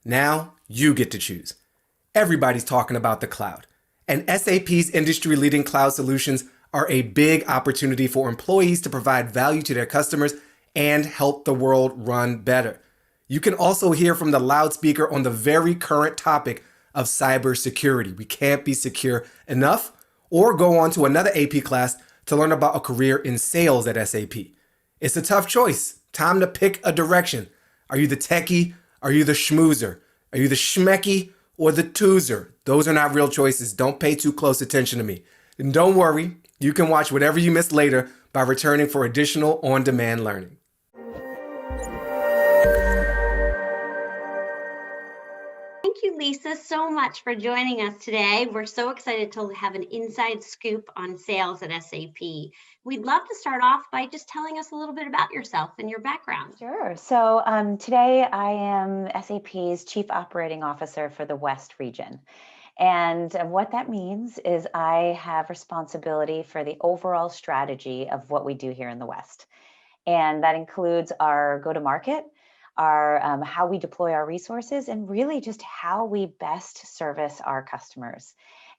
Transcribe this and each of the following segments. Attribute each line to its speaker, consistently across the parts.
Speaker 1: Now you get to choose. Everybody's talking about the cloud, and SAP's industry-leading cloud solutions are a big opportunity for employees to provide value to their customers and help the world run better. You can also hear from the loudspeaker on the very current topic of cybersecurity. We can't be secure enough, or go on to another AP class to learn about a career in sales at SAP. It's a tough choice. Time to pick a direction. Are you the techie? Are you the schmoozer? Are you the schmecky or the toozer? Those are not real choices. Don't pay too close attention to me. And don't worry, you can watch whatever you missed later by returning for additional on-demand learning.
Speaker 2: Thank you, Lisa, so much for joining us today. We're so excited to have an inside scoop on sales at SAP. We'd love to start off by just telling us a little bit about yourself and your background.
Speaker 3: Sure. So today I am SAP's Chief Operating Officer for the West region. And what that means is I have responsibility for the overall strategy of what we do here in the West. And that includes our go-to-market, our how we deploy our resources, and really just how we best service our customers.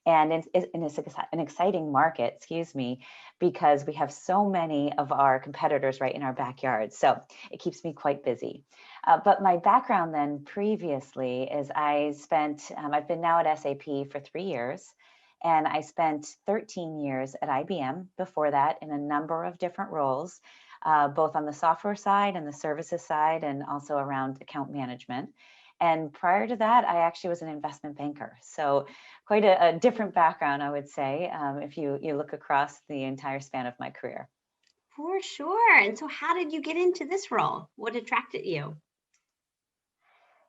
Speaker 3: And it's an exciting market, excuse me, because we have so many of our competitors right in our backyard. So it keeps me quite busy. But my background then previously is I've been now at SAP for 3 years, and I spent 13 years at IBM before that in a number of different roles, both on the software side and the services side, and also around account management. And prior to that, I actually was an investment banker. So quite a different background, I would say, if you look across the entire span of my career.
Speaker 2: For sure. And so how did you get into this role? What attracted you?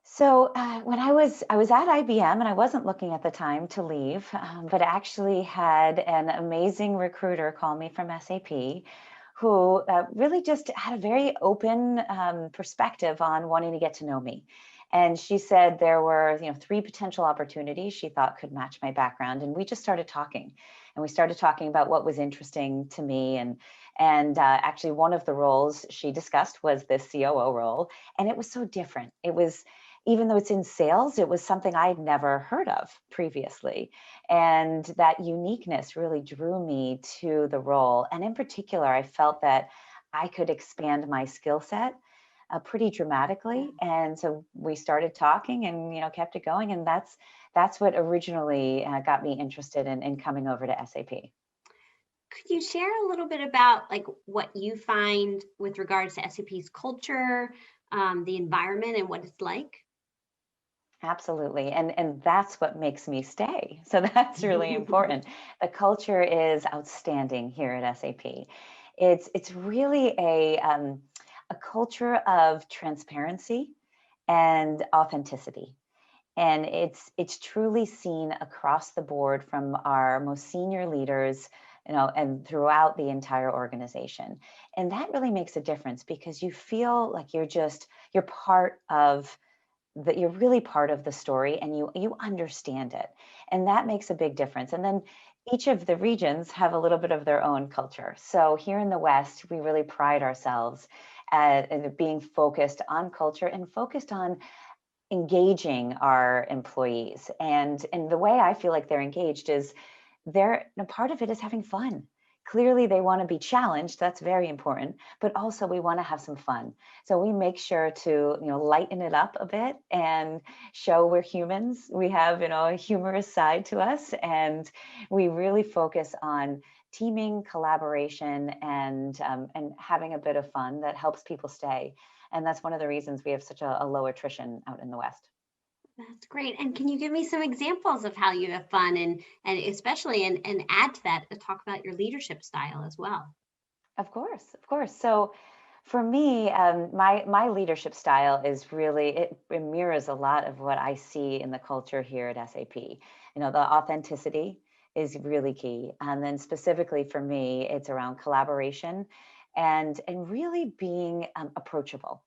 Speaker 3: So when I was at IBM, and I wasn't looking at the time to leave, but actually had an amazing recruiter call me from SAP, who really just had a very open perspective on wanting to get to know me. And she said there were, 3 potential opportunities she thought could match my background. And we just started talking. And we started talking about what was interesting to me. And actually, one of the roles she discussed was the COO role. And it was so different. It was, even though it's in sales, it was something I'd never heard of previously. And that uniqueness really drew me to the role. And in particular, I felt that I could expand my skill set pretty dramatically. And so we started talking and, kept it going. And that's what originally got me interested in coming over to SAP.
Speaker 2: Could you share a little bit about what you find with regards to SAP's culture, the environment, and what it's like?
Speaker 3: Absolutely. And that's what makes me stay. So that's really important. The culture is outstanding here at SAP. It's really a culture of transparency and authenticity. And it's truly seen across the board from our most senior leaders, and throughout the entire organization. And that really makes a difference because you feel like you're part of that you're really part of the story, and you understand it. And that makes a big difference. And then each of the regions have a little bit of their own culture. So here in the West, we really pride ourselves at being focused on culture and focused on engaging our employees. And the way I feel like they're engaged is part of it is having fun. Clearly, they want to be challenged. That's very important. But also, we want to have some fun. So we make sure to, lighten it up a bit and show we're humans. We have, a humorous side to us, and we really focus on teaming, collaboration, and having a bit of fun that helps people stay. And that's one of the reasons we have such a low attrition out in the West.
Speaker 2: That's great. And can you give me some examples of how you have fun and especially and add to that to talk about your leadership style as well?
Speaker 3: Of course, of course. So for me, my leadership style is really, it mirrors a lot of what I see in the culture here at SAP. The authenticity is really key. And then specifically for me, it's around collaboration and really being approachable.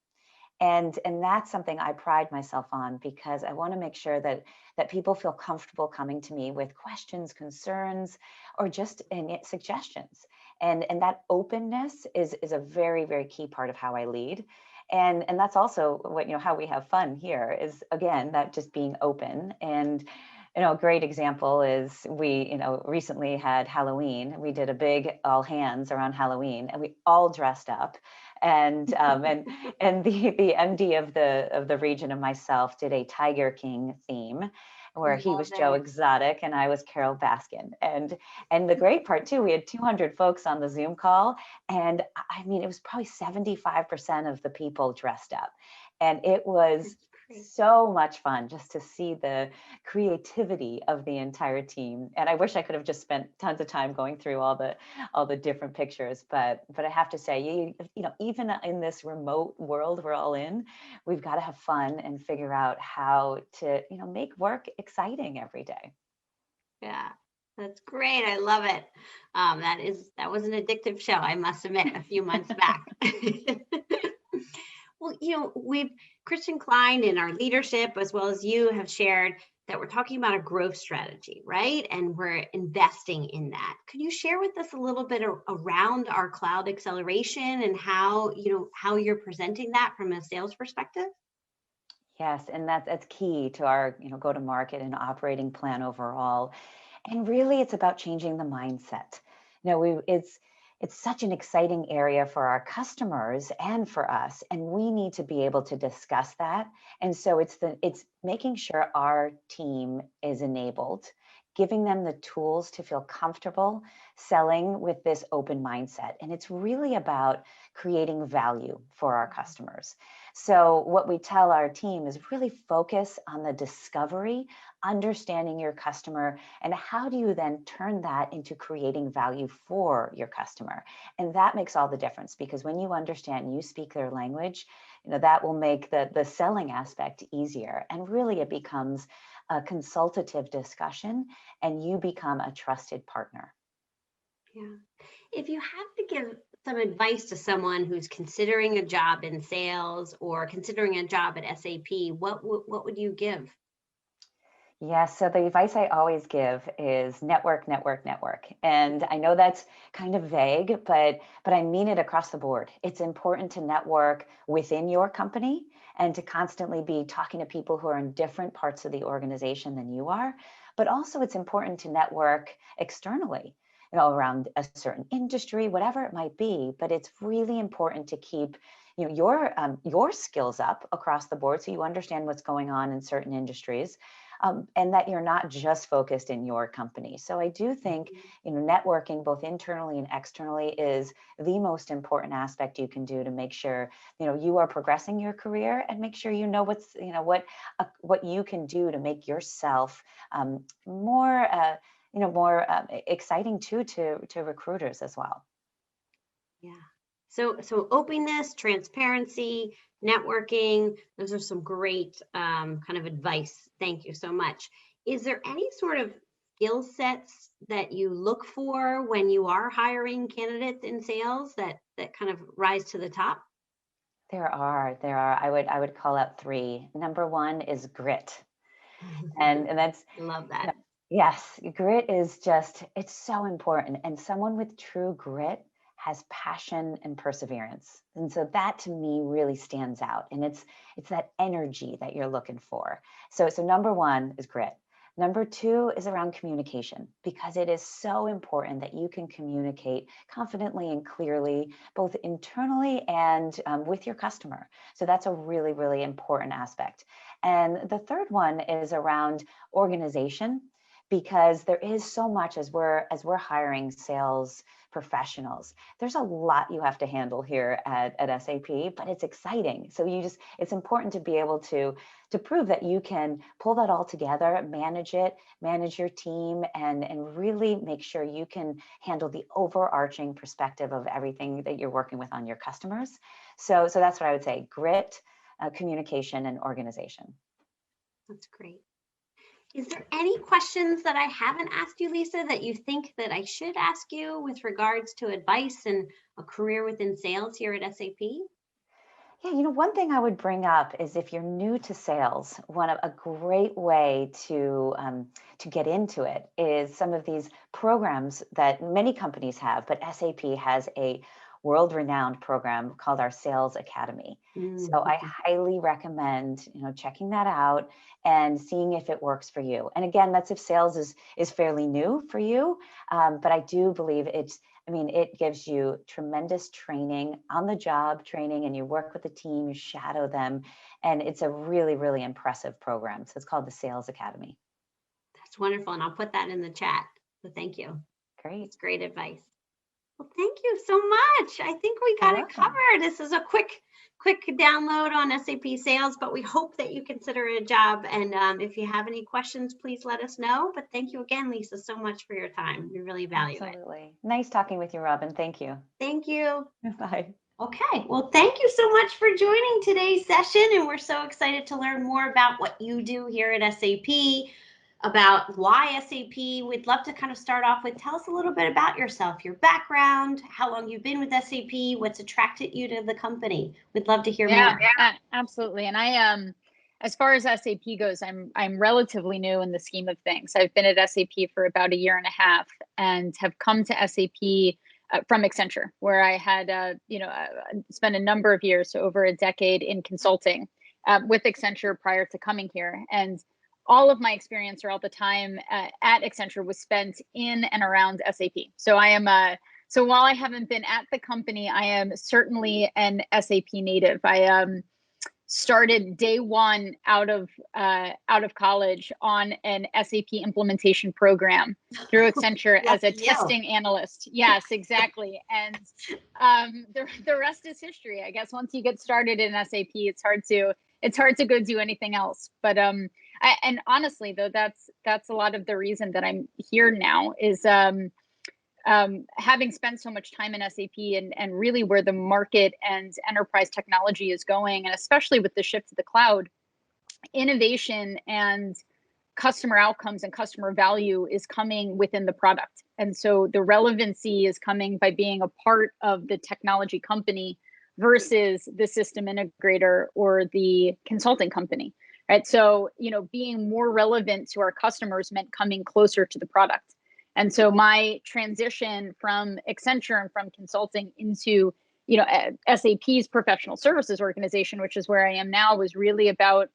Speaker 3: And that's something I pride myself on because I want to make sure that people feel comfortable coming to me with questions, concerns, or just suggestions. And that openness is a very, very key part of how I lead. And that's also what, how we have fun here is, again, that just being open. And a great example is we, recently had Halloween. We did a big all hands around Halloween, and we all dressed up. And and the MD of the region and myself did a Tiger King theme, where he
Speaker 2: Love
Speaker 3: was Joe
Speaker 2: it.
Speaker 3: Exotic and I was Carol Baskin. And the great part too, we had 200 folks on the Zoom call, and I mean, it was probably 75% of the people dressed up, and it was
Speaker 2: That's great.
Speaker 3: so much fun just to see the creativity of the entire team. And I wish I could have just spent tons of time going through all the different pictures, but I have to say, even in this remote world we're all in, we've got to have fun and figure out how to make work exciting every day.
Speaker 2: Yeah, that's great. I love it. That was an addictive show, I must admit, a few months back. Well, we've Christian Klein in our leadership, as well as you, have shared that we're talking about a growth strategy, right? And we're investing in that. Could you share with us a little bit around our cloud acceleration and how you're presenting that from a sales perspective?
Speaker 3: Yes, and that's key to our go to market and operating plan overall. And really, it's about changing the mindset. It's such an exciting area for our customers and for us, and we need to be able to discuss that. And so it's making sure our team is enabled, giving them the tools to feel comfortable selling with this open mindset. And it's really about creating value for our customers. So what we tell our team is really focus on the discovery, understanding your customer, and how do you then turn that into creating value for your customer. And that makes all the difference, because when you understand, you speak their language, that will make the selling aspect easier. And really it becomes a consultative discussion, and you become a trusted partner.
Speaker 2: Yeah. If you have to give some advice to someone who's considering a job in sales or considering a job at SAP, what would you give?
Speaker 3: Yes, so the advice I always give is network, network, network. And I know that's kind of vague, but I mean it across the board. It's important to network within your company and to constantly be talking to people who are in different parts of the organization than you are. But also it's important to network externally, around a certain industry, whatever it might be. But it's really important to keep your skills up across the board, so you understand what's going on in certain industries, and that you're not just focused in your company. So I do think, networking both internally and externally is the most important aspect you can do to make sure, you are progressing your career, and make sure what you can do to make yourself more exciting too to recruiters as well.
Speaker 2: Yeah. So openness, transparency, networking, those are some great kind of advice. Thank you so much. Is there any sort of skill sets that you look for when you are hiring candidates in sales that kind of rise to the top?
Speaker 3: There are. I would call out three. Number one is grit. And that's,
Speaker 2: Love that.
Speaker 3: yes, grit is just, it's so important. And someone with true grit has passion and perseverance. And so that to me really stands out. And it's that energy that you're looking for. So number one is grit. Number two is around communication, because it is so important that you can communicate confidently and clearly, both internally and with your customer. So that's a really, really important aspect. And the third one is around organization, because there is so much as we're hiring sales professionals. There's a lot you have to handle here at SAP, but it's exciting. So it's important to be able to prove that you can pull that all together, manage it, manage your team, and really make sure you can handle the overarching perspective of everything that you're working with on your customers. So that's what I would say: grit, communication, and organization.
Speaker 2: That's great. Is there any questions that I haven't asked you, Lisa, that you think that I should ask you with regards to advice and a career within sales here at SAP?
Speaker 3: Yeah, one thing I would bring up is, if you're new to sales, a great way to get into it is some of these programs that many companies have, but SAP has a world-renowned program called our Sales Academy. So I highly recommend, checking that out and seeing if it works for you. And again, that's if sales is fairly new for you. But I do believe it gives you tremendous training, on the job training, and you work with the team, you shadow them. And it's a really, really impressive program. So it's called the Sales Academy.
Speaker 2: That's wonderful. And I'll put that in the chat. So thank you.
Speaker 3: Great.
Speaker 2: It's great advice. Well, thank you so much. I think we got it covered. This is a quick download on SAP Sales, but we hope that you consider it a job. And if you have any questions, please let us know. But thank you again, Lisa, so much for your time. We really value it.
Speaker 3: Absolutely. Nice talking with you, Robin. Thank you.
Speaker 2: Thank you.
Speaker 3: Bye.
Speaker 2: Okay, well, thank you so much for joining today's session. And we're so excited to learn more about what you do here at SAP, about why SAP. We'd love to kind of start off with, tell us a little bit about yourself, your background, how long you've been with SAP, what's attracted you to the company. We'd love to hear more.
Speaker 4: Yeah, absolutely. And I, as far as SAP goes, I'm relatively new in the scheme of things. I've been at SAP for about 1.5 years and have come to SAP from Accenture, where I had, spent a number of years, so over a decade in consulting with Accenture prior to coming here. And all of my experience throughout the time at Accenture was spent in and around SAP. So I am so while I haven't been at the company, I am certainly an SAP native. I started day one out of college on an SAP implementation program through Accenture as a testing analyst. Yes, exactly. And the rest is history. I guess once you get started in SAP, it's hard to go do anything else. But and honestly, though, that's a lot of the reason that I'm here now is having spent so much time in SAP and really where the market and enterprise technology is going, and especially with the shift to the cloud, innovation and customer outcomes and customer value is coming within the product. And so the relevancy is coming by being a part of the technology company versus the system integrator or the consulting company. Right. So, being more relevant to our customers meant coming closer to the product. And so my transition from Accenture and from consulting into, SAP's professional services organization, which is where I am now, was really about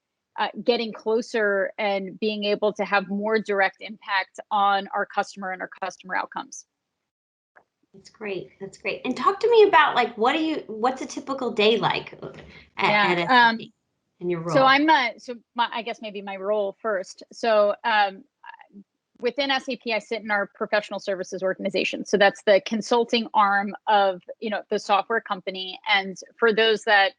Speaker 4: getting closer and being able to have more direct impact on our customer and our customer outcomes.
Speaker 2: That's great. That's great. And talk to me about what's a typical day like at SAP? In your role?
Speaker 4: So I guess maybe my role first. So within SAP, I sit in our professional services organization. So that's the consulting arm of, the software company. And for those that,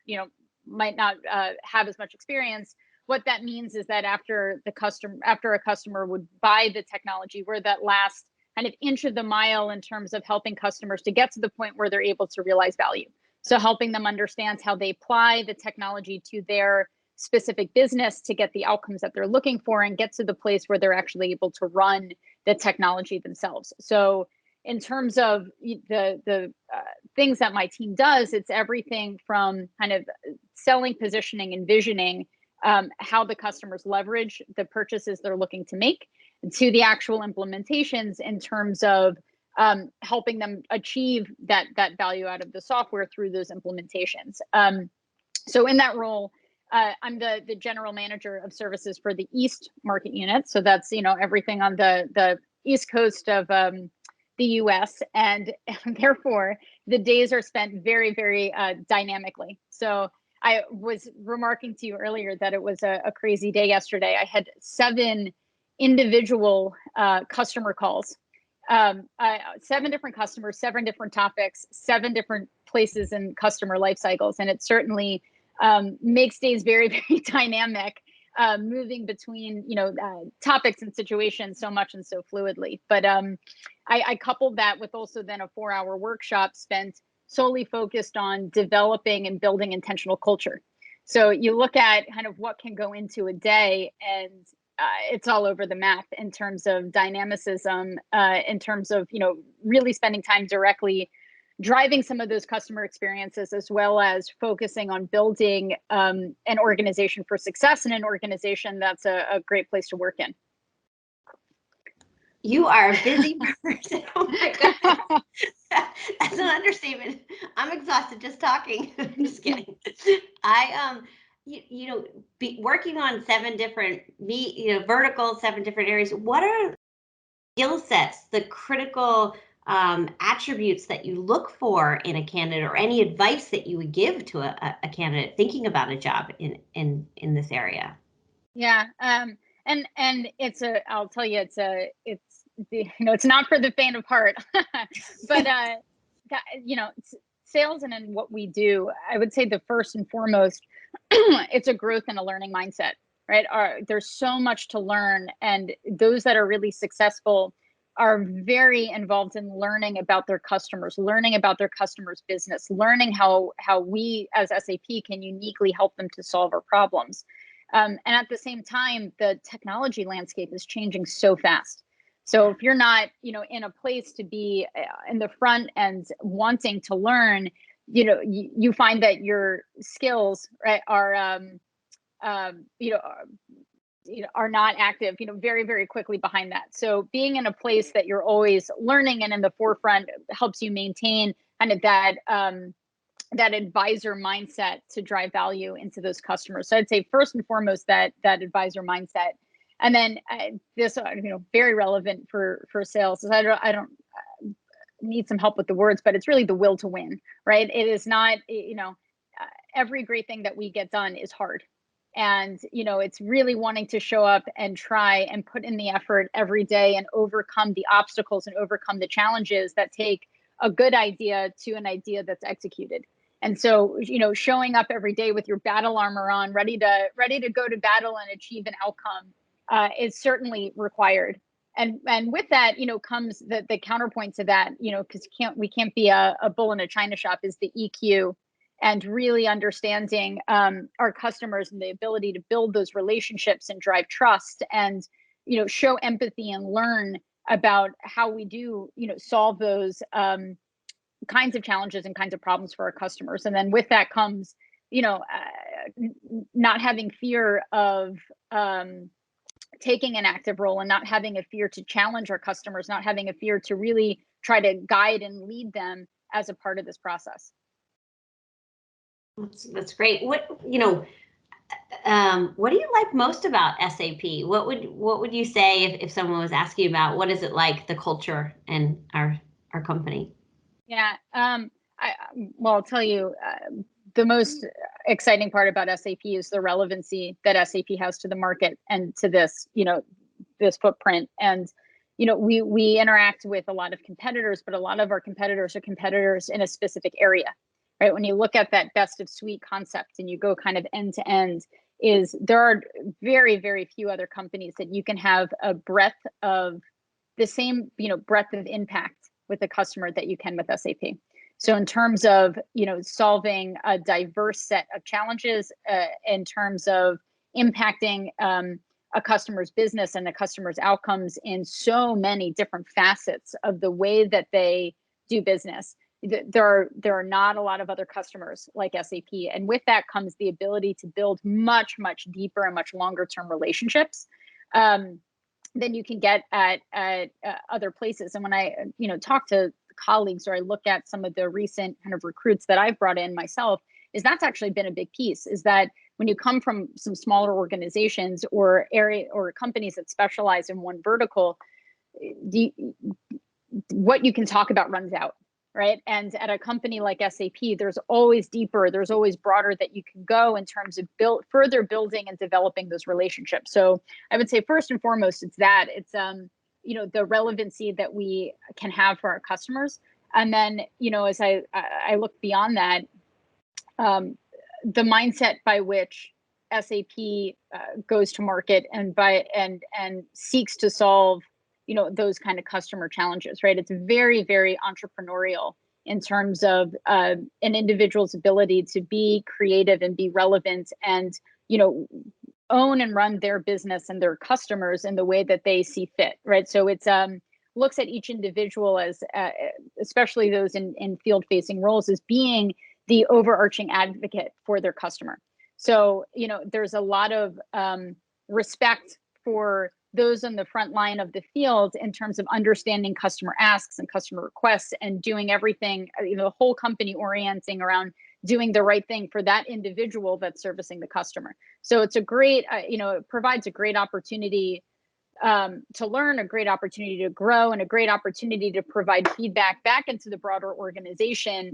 Speaker 4: might not have as much experience, what that means is that after a customer would buy the technology, we're that last kind of inch of the mile in terms of helping customers to get to the point where they're able to realize value. So helping them understand how they apply the technology to their specific business to get the outcomes that they're looking for and get to the place where they're actually able to run the technology themselves. So in terms of the things that my team does, it's everything from kind of selling, positioning, and visioning how the customers leverage the purchases they're looking to make, to the actual implementations in terms of helping them achieve that value out of the software through those implementations. So in that role, I'm the general manager of services for the East market unit. So that's, everything on the East Coast of the US. And therefore, the days are spent very, very dynamically. So I was remarking to you earlier that it was a crazy day yesterday. I had 7 individual customer calls, 7 different customers, 7 different topics, 7 different places in customer life cycles. And it certainly makes days very, very dynamic, moving between, topics and situations so much and so fluidly. But I coupled that with also then a 4-hour workshop spent solely focused on developing and building intentional culture. So you look at kind of what can go into a day, and it's all over the map in terms of dynamicism, in terms of, really spending time directly driving some of those customer experiences, as well as focusing on building an organization for success and an organization that's a great place to work in.
Speaker 2: You are a busy person. Oh my goodness. That's an understatement. I'm exhausted just talking. I'm just kidding. I working on 7 different verticals, 7 different areas. What are skill sets, the critical attributes that you look for in a candidate, or any advice that you would give to a candidate thinking about a job in this area?
Speaker 4: Yeah. And I'll tell you, it's not for the faint of heart, but, sales and in what we do, I would say the first and foremost, it's a growth and a learning mindset, right? There's so much to learn, and those that are really successful are very involved in learning about their customers, learning about their customers' business, learning how we as SAP can uniquely help them to solve our problems. And at the same time, the technology landscape is changing so fast. So if you're not, in a place to be in the front and wanting to learn, you find that your skills, right, are not active, very, very quickly behind that. So being in a place that you're always learning and in the forefront helps you maintain kind of that advisor mindset to drive value into those customers. So I'd say first and foremost that advisor mindset, and then this very relevant for sales is I don't need some help with the words, but it's really the will to win, right? It is not every great thing that we get done is hard. And, it's really wanting to show up and try and put in the effort every day and overcome the obstacles and overcome the challenges that take a good idea to an idea that's executed. And so, showing up every day with your battle armor on, ready to go to battle and achieve an outcome is certainly required. And with that, comes the counterpoint to that, because we can't be a bull in a china shop, is the EQ. And really understanding our customers and the ability to build those relationships and drive trust and, show empathy and learn about how we do, solve those kinds of challenges and kinds of problems for our customers. And then with that comes, not having fear of taking an active role, and not having a fear to challenge our customers, not having a fear to really try to guide and lead them as a part of this process.
Speaker 2: That's great. What do you like most about SAP? What would you say if someone was asking about what is it like, the culture and our company?
Speaker 4: Yeah. I'll tell you, the most exciting part about SAP is the relevancy that SAP has to the market and to this, this footprint. And, we interact with a lot of competitors, but a lot of our competitors are competitors in a specific area, right? When you look at that best of suite concept and you go kind of end to end, there are very, very few other companies that you can have a breadth of the same, breadth of impact with the customer that you can with SAP. So in terms of, solving a diverse set of challenges, in terms of impacting a customer's business and the customer's outcomes in so many different facets of the way that they do business, there are not a lot of other customers like SAP. And with that comes the ability to build much, much deeper and much longer term relationships than you can get at other places. And when I, talk to colleagues, or I look at some of the recent kind of recruits that I've brought in myself, is that's actually been a big piece, is that when you come from some smaller organizations or companies that specialize in one vertical, what you can talk about runs out, right? And at a company like SAP, there's always deeper, there's always broader that you can go in terms of further building and developing those relationships. So I would say first and foremost, it's the relevancy that we can have for our customers. And then, as I look beyond that, the mindset by which SAP goes to market and seeks to solve, those kind of customer challenges, right? It's very, very entrepreneurial in terms of an individual's ability to be creative and be relevant and, own and run their business and their customers in the way that they see fit, right? So it's looks at each individual as, especially those in field-facing roles, as being the overarching advocate for their customer. So, there's a lot of respect for those on the front line of the field in terms of understanding customer asks and customer requests and doing everything, the whole company orienting around doing the right thing for that individual that's servicing the customer. So it's a great, it provides a great opportunity to learn, a great opportunity to grow, and a great opportunity to provide feedback back into the broader organization,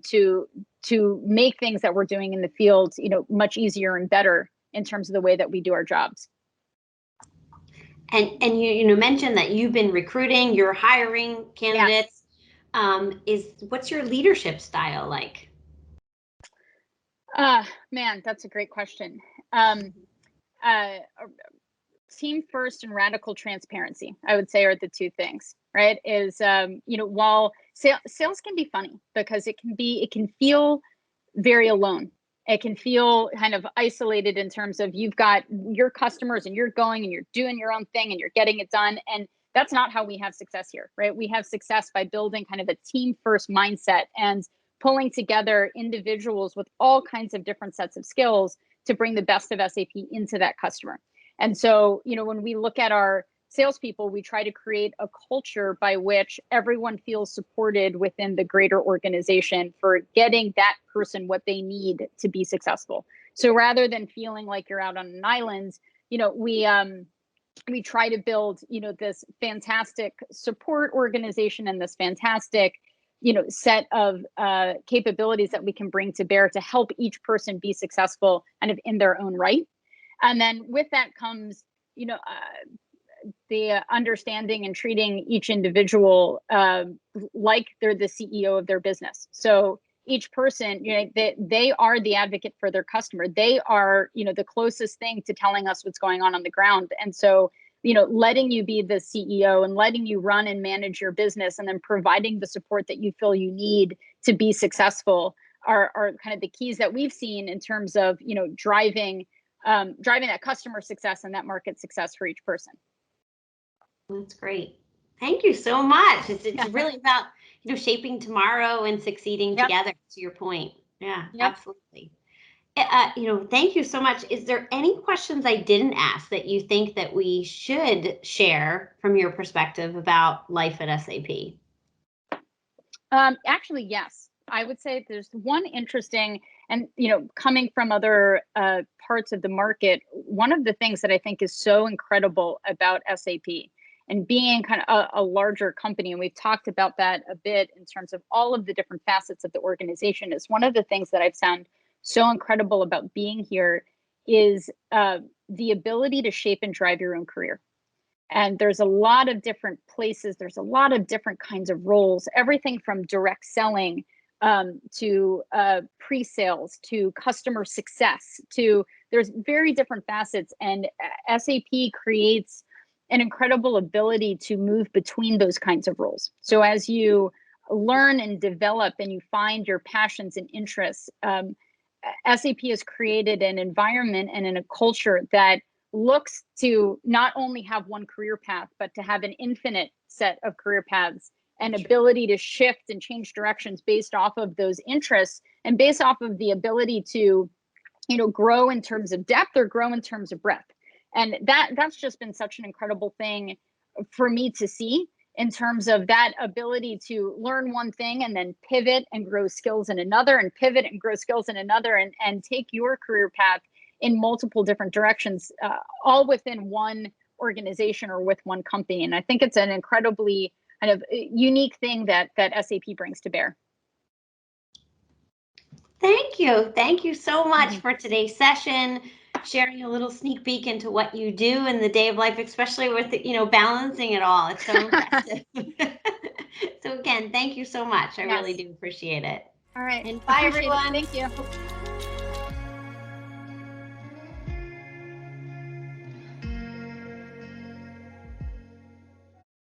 Speaker 4: to make things that we're doing in the field, much easier and better in terms of the way that we do our jobs.
Speaker 2: And you mentioned that you've been recruiting, you're hiring candidates. What's your leadership style like?
Speaker 4: Man, that's a great question. Team first and radical transparency, I would say, are the two things, right? While sales can be funny because it can feel very alone. It can feel kind of isolated in terms of you've got your customers and you're going and you're doing your own thing and you're getting it done. And that's not how we have success here, right? We have success by building kind of a team first mindset and pulling together individuals with all kinds of different sets of skills to bring the best of SAP into that customer. And so, when we look at our salespeople, we try to create a culture by which everyone feels supported within the greater organization for getting that person what they need to be successful. So rather than feeling like you're out on an island, we try to build, this fantastic support organization and this fantastic, set of capabilities that we can bring to bear to help each person be successful kind of in their own right. And then with that comes, the understanding and treating each individual like they're the CEO of their business. So each person, they are the advocate for their customer. They are, the closest thing to telling us what's going on the ground. And so, letting you be the CEO and letting you run and manage your business and then providing the support that you feel you need to be successful are kind of the keys that we've seen in terms of, driving that customer success and that market success for each person.
Speaker 2: That's great. Thank you so much. It's really about, shaping tomorrow and succeeding together, to your point. Yeah, absolutely. Thank you so much. Is there any questions I didn't ask that you think that we should share from your perspective about life at SAP?
Speaker 4: Actually, yes. I would say there's one interesting, and coming from other parts of the market, one of the things that I think is so incredible about SAP and being kind of a larger company, and we've talked about that a bit in terms of all of the different facets of the organization, is one of the things that I've found so incredible about being here is the ability to shape and drive your own career. And there's a lot of different places, there's a lot of different kinds of roles, everything from direct selling to pre-sales, to customer success, there's very different facets, and SAP creates an incredible ability to move between those kinds of roles. So as you learn and develop and you find your passions and interests, SAP has created an environment and in a culture that looks to not only have one career path, but to have an infinite set of career paths and ability to shift and change directions based off of those interests and based off of the ability to, grow in terms of depth or grow in terms of breadth. And that's just been such an incredible thing for me to see in terms of that ability to learn one thing and then pivot and grow skills in another and pivot and grow skills in another and take your career path in multiple different directions, all within one organization or with one company. And I think it's an incredibly kind of unique thing that SAP brings to bear.
Speaker 2: Thank you. Thank you so much for today's session, sharing a little sneak peek into what you do in the day of life, especially with, balancing it all. It's so impressive. So again, thank you so much. I really do appreciate it.
Speaker 4: All right.
Speaker 2: And bye, everyone.
Speaker 4: Thank you.